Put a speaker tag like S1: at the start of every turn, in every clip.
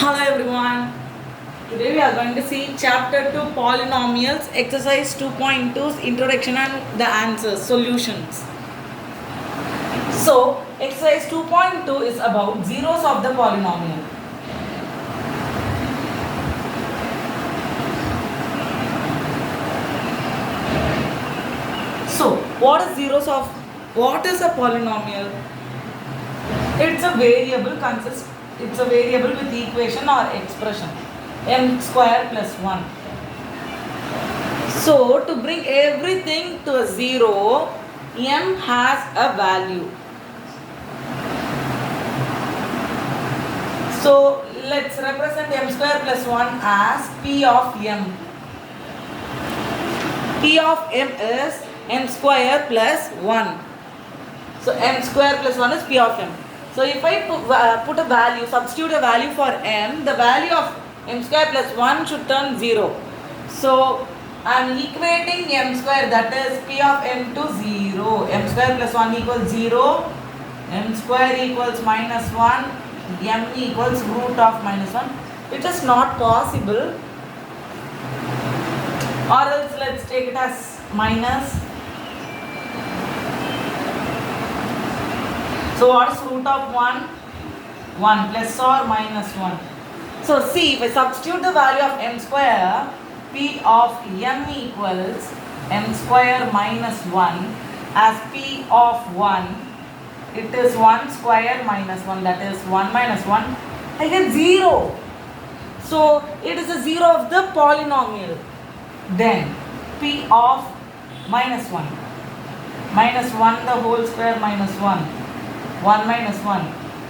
S1: Hello everyone. Today we are going to see chapter 2 polynomials, exercise 2.2's introduction and the answers, solutions. So, exercise 2.2 is about zeros of the polynomial. So, what is a polynomial? It's a variable with equation or expression m square plus 1. So to bring everything to a zero, m has a value. So let's represent m square plus 1 as p of m. P of m is m square plus 1. So m square plus 1 is p of m. So if I put a value, substitute a value for m, the value of m square plus 1 should turn 0. So I am equating m square, that is p of m to 0. M square plus 1 equals 0. M square equals minus 1. M equals root of minus 1. It is not possible. Or else let's take it as minus. So what is root of 1? 1 plus or minus 1. So see, if I substitute the value of m square, p of m equals m square minus 1 as p of 1. It is 1 square minus 1, that is 1 minus 1. I get 0. So it is a 0 of the polynomial. Then p of minus 1. Minus 1 the whole square minus 1. 1 minus 1.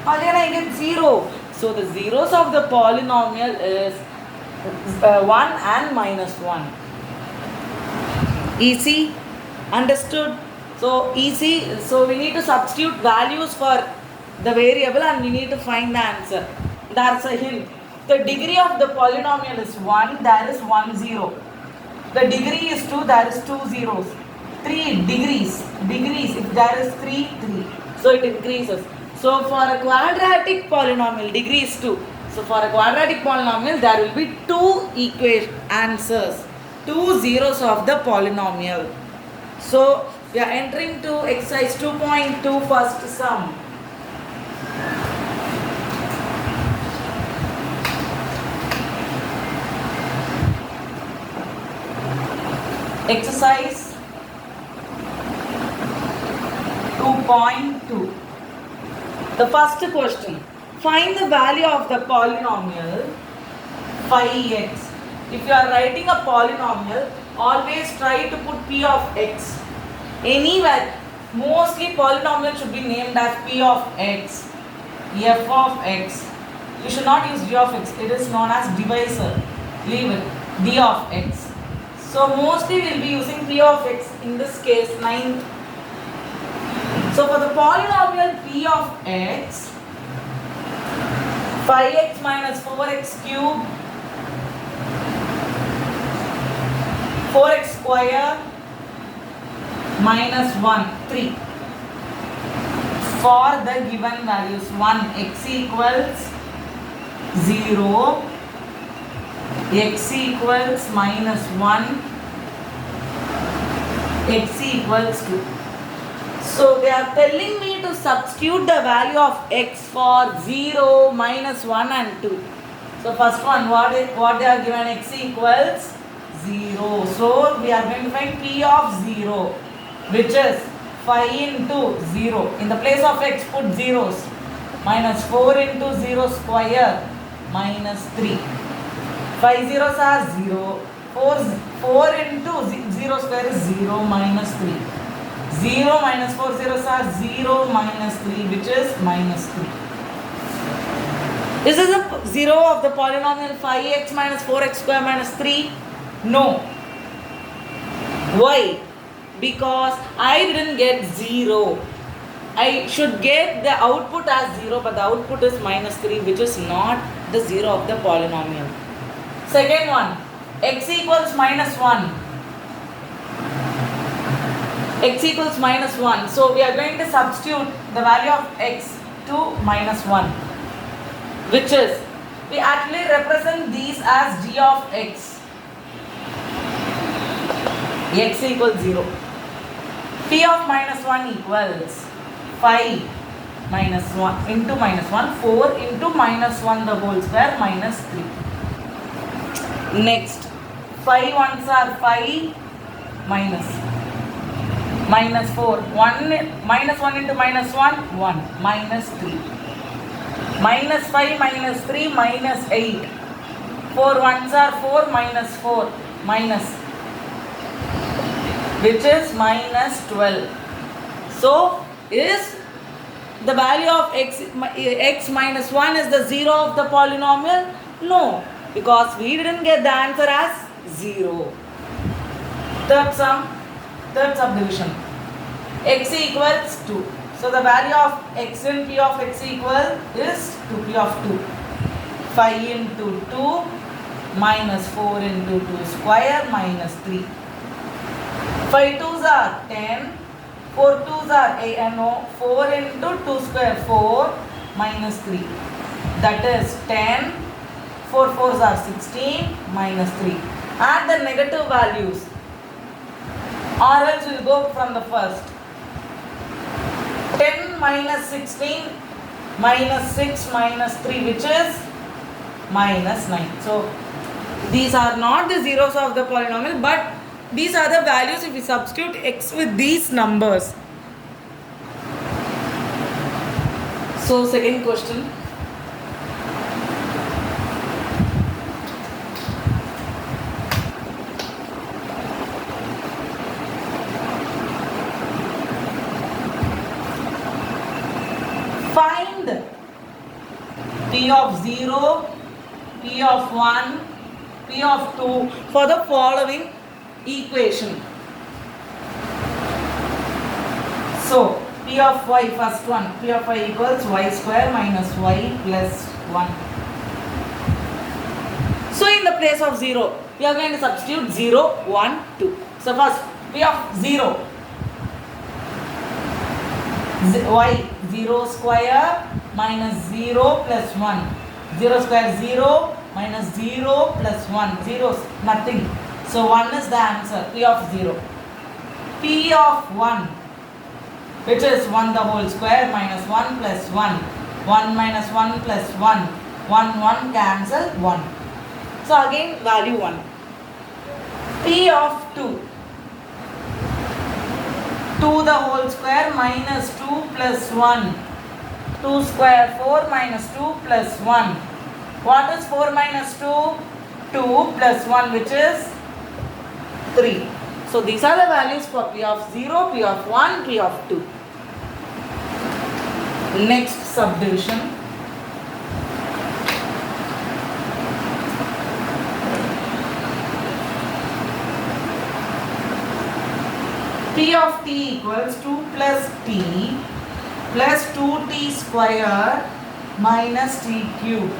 S1: Again I get 0. So the zeros of the polynomial is 1 and minus 1. Easy? Understood? So easy. So we need to substitute values for the variable and we need to find the answer. That's a hint. The degree of the polynomial is 1. There is 1 0. The degree is 2. There is 2 zeros. 3 degrees. If there is 3, 3. So it increases. So for a quadratic polynomial, degree is 2. So for a quadratic polynomial, there will be 2 answers. 2 zeros of the polynomial. So we are entering to exercise 2.2 first sum. Exercise 2.2. The first question. Find the value of the polynomial 5x. If you are writing a polynomial, always try to put p of x. Anywhere, mostly polynomial should be named as p of x, f of x. You should not use g of x. It is known as divisor. Leave it. D of x. So mostly we will be using p of x. In this case, 9. So for the polynomial p of x, 5x minus 4x cube, 4x square minus 1, 3. For the given values, 1 x equals 0, x equals minus 1, x equals 2. So they are telling me to substitute the value of x for 0, minus 1 and 2. So first one, what they are given, x equals 0. So we are going to find p of 0, which is 5 into 0. In the place of x, put zeros. Minus 4 into 0 square minus 3. 5 zeros are 0. 4 into 0 square is 0 minus 3. 0 minus 4 zeros are 0 minus 3, which is minus 3. Is this a 0 of the polynomial 5x minus 4x square minus 3? No. Why? Because I didn't get 0. I should get the output as 0, but the output is minus 3, which is not the 0 of the polynomial. Second one, x equals minus 1. X equals minus 1. So we are going to substitute the value of x to minus 1, which is we actually represent these as g of x. X equals 0. P of minus 1 equals 5 minus 1 into minus 1, 4 into minus 1 the whole square minus 3. Next, 5 ones are 5 minus 4, 1 minus 1 into minus 1, 1 minus 3. Minus 5 minus 3 minus 8. 4 ones are 4 minus 4 minus, which is minus 12. So, is the value of x minus 1 is the 0 of the polynomial? No, because we didn't get the answer as 0. Third subdivision. X equals 2. So the value of x in P of x equal is 2P of 2. 5 into 2 minus 4 into 2 square minus 3. 5 2s are 10. 4 2s are 8. No, 4 into 2 square 4 minus 3. That is 10. 4 4s are 16 minus 3. Add the negative values, or else we will go from the first. 10 minus 16 minus 6 minus 3, which is minus 9. So these are not the zeros of the polynomial, but these are the values if we substitute x with these numbers. So second question. Find P of 0, P of 1, P of 2 for the following equation. So, P of y, first one, P of y equals y square minus y plus 1. So, in the place of 0, we are going to substitute 0, 1, 2. So, first, P of 0. Y 0 square minus 0 plus 1. 0 square 0 minus 0 plus 1. 0 nothing. So 1 is the answer. P of 0. P of 1, which is 1 the whole square minus 1 plus 1. 1 minus 1 plus 1. 1 1 cancel 1. So again value 1. P of 2. 2 the whole square minus 2 plus 1. 2 square 4 minus 2 plus 1. What is 4 minus 2? 2 plus 1, which is 3. So these are the values for P of 0, P of 1, P of 2. Next subdivision. P of t equals 2 plus t plus 2t square minus t cube.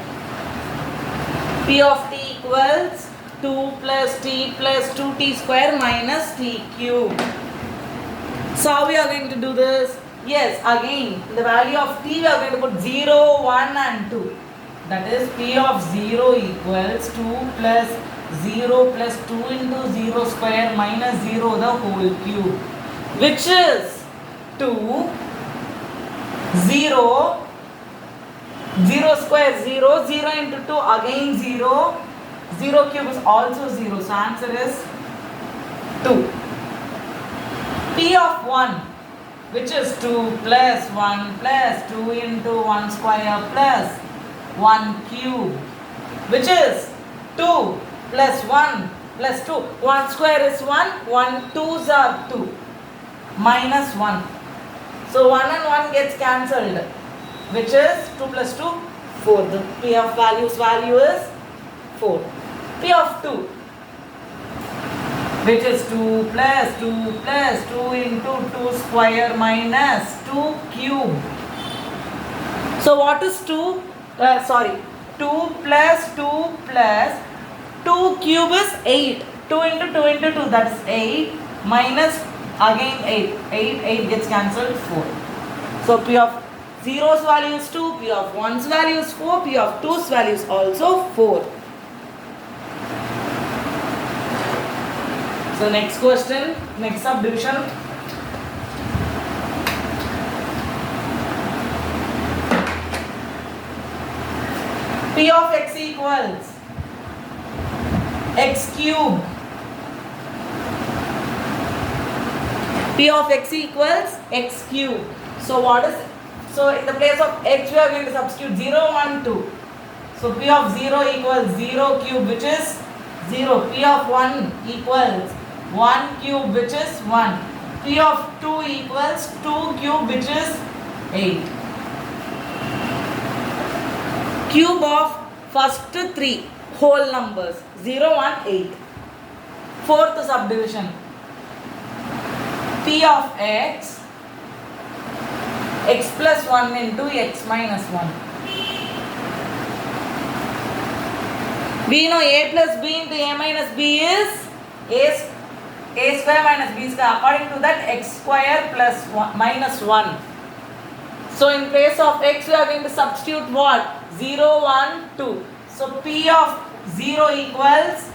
S1: P of t equals 2 plus t plus 2t square minus t cube. So how we are going to do this? Yes, again the value of t we are going to put 0, 1 and 2. That is P of 0 equals 2 plus 0 plus 2 into 0 square minus 0 the whole cube, which is 2, 0, 0 square 0, 0 into 2 again 0, 0 cube is also 0. So answer is 2. P of 1, which is 2 plus 1 plus 2 into 1 square plus 1 cube, which is 2 plus 1 plus 2. 1 square is 1, 1 2s are 2, minus 1. So 1 and 1 gets cancelled, which is 2 plus 2, 4. The P of value is 4. P of 2, which is 2 plus 2 plus 2 into 2 square minus 2 cube. So what is 2? 2 plus 2 plus 2 cube is 8. 2 into 2 into 2, that is 8 minus again 8. 8 gets cancelled, 4. So P of 0's value is 2, P of 1's value is 4, P of 2's value is also 4. So next question, next subdivision. P of x equals x cube. P of x equals x cube. So what is it? So in the place of x we are going to substitute 0, 1, 2. So P of 0 equals 0 cube, which is 0. P of 1 equals 1 cube, which is 1. P of 2 equals 2 cube, which is 8. Cube of first 3 whole numbers 0, 1, 8. Fourth subdivision. P of x plus 1 into x minus 1. We know a plus b into a minus b is a square minus b square. According to that, x square plus 1 minus 1. So in place of x we are going to substitute what? 0, 1, 2. So P of 0 equals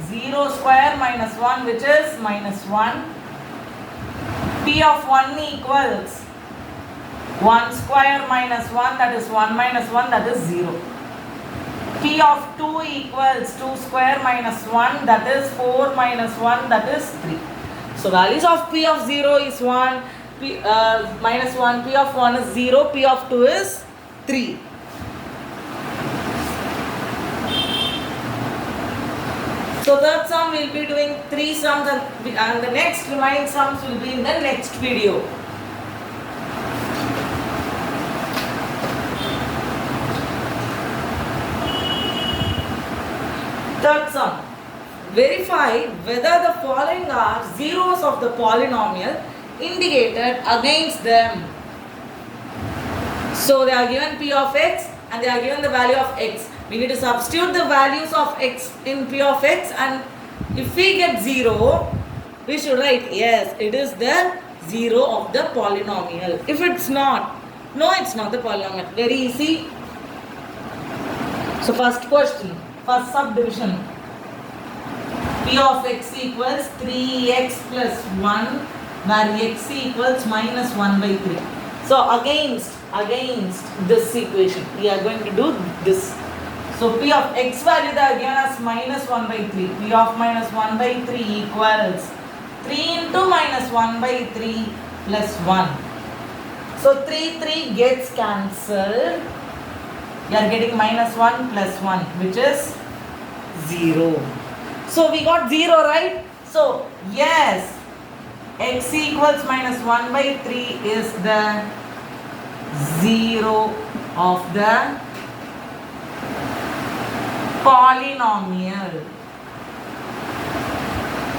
S1: 0 square minus 1, which is minus 1. P of 1 equals 1 square minus 1, that is 1 minus 1, that is 0. P of 2 equals 2 square minus 1, that is 4 minus 1, that is 3. So values of P of 0 is 1, minus 1, P of 1 is 0, P of 2 is 3. So that sum we will be doing 3 sums and the next remaining sums will be in the next video. Third sum. Verify whether the following are zeros of the polynomial indicated against them. So they are given P of x and they are given the value of x. We need to substitute the values of x in P of x, and if we get 0, we should write yes, it is the 0 of the polynomial. If it's not, no, it's not the polynomial. Very easy. So first question, first subdivision. P of x equals 3x plus 1, where x equals minus 1 by 3. So against this equation, we are going to do this. So P of x value they are given as minus 1 by 3. P of minus 1 by 3 equals 3 into minus 1 by 3 plus 1. So 3 gets cancelled. You are getting minus 1 plus 1, which is 0. So we got 0, right? So yes, x equals minus 1 by 3 is the 0 of the polynomial.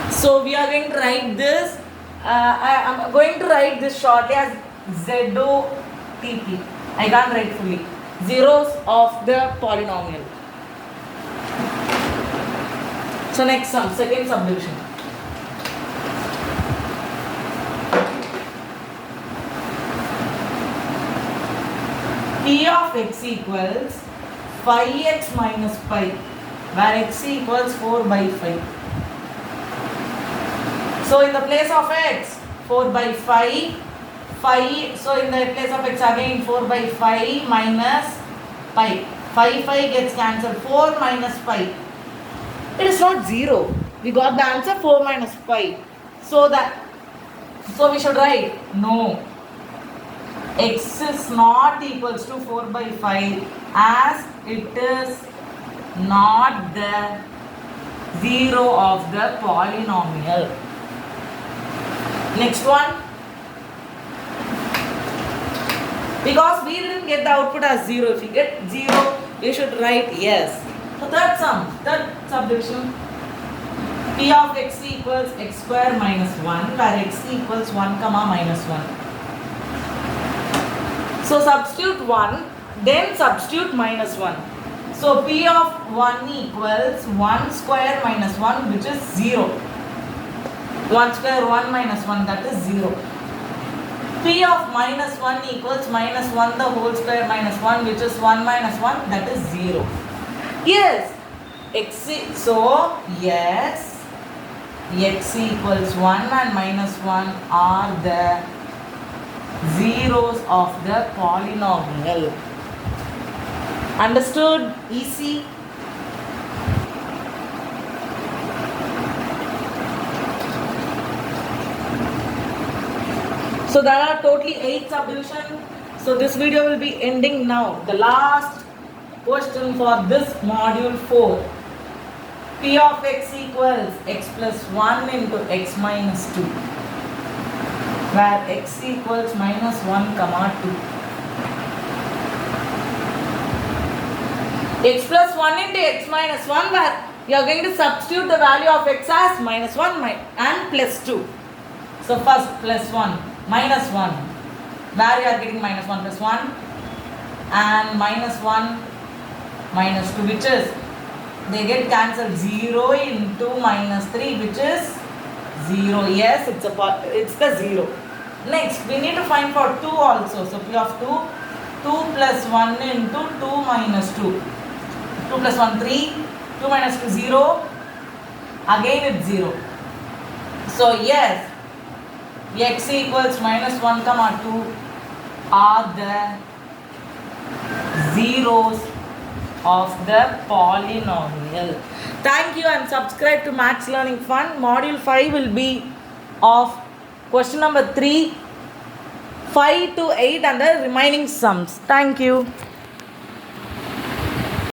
S1: So we are going to write this. I am going to write this shortly as ZOTP. I can't write fully. Zeros of the polynomial. So next sum, second subdivision. P of x equals 5x minus pi, where x equals 4 by 5. So in the place of x, 4 by 5, so in the place of x again 4 by 5 minus pi. 5 gets cancelled, 4 minus pi. It is not 0. We got the answer 4 minus pi. So we should write no. X is not equals to 4 by 5 as it is not the 0 of the polynomial. Next one. Because we didn't get the output as 0. If you get 0, you should write yes. So third subdivision. P of x equals x square minus 1, where x equals 1 comma minus 1. So substitute 1, then substitute minus 1. So P of 1 equals 1 square minus 1, which is 0. 1 square 1 minus 1, that is 0. P of minus 1 equals minus 1 the whole square minus 1, which is 1 minus 1, that is 0. Yes. So, yes, x equals 1 and minus 1 are the zeros of the polynomial. Understood? Easy. So there are totally 8 subdivisions. So this video will be ending now. The last question for this module 4. P of x equals x plus 1 into x minus 2. Where x equals minus 1 comma 2. X plus 1 into x minus 1, where you are going to substitute the value of x as minus 1 and plus 2. So first plus 1. Minus 1, where you are getting minus 1 plus 1 and minus 1 minus 2, which is they get cancelled. 0 into minus 3, which is 0. Yes, it's the 0. Next we need to find for 2 also. So P of 2, 2 plus 1 into 2 minus 2. 2 plus 1 3, 2 minus 2 0, again it's 0. So yes, x equals minus 1 comma 2 are the zeros of the polynomial. Thank you and subscribe to Maths Learning Fun. Module 5 will be of question number 3, 5 to 8 and the remaining sums. Thank you.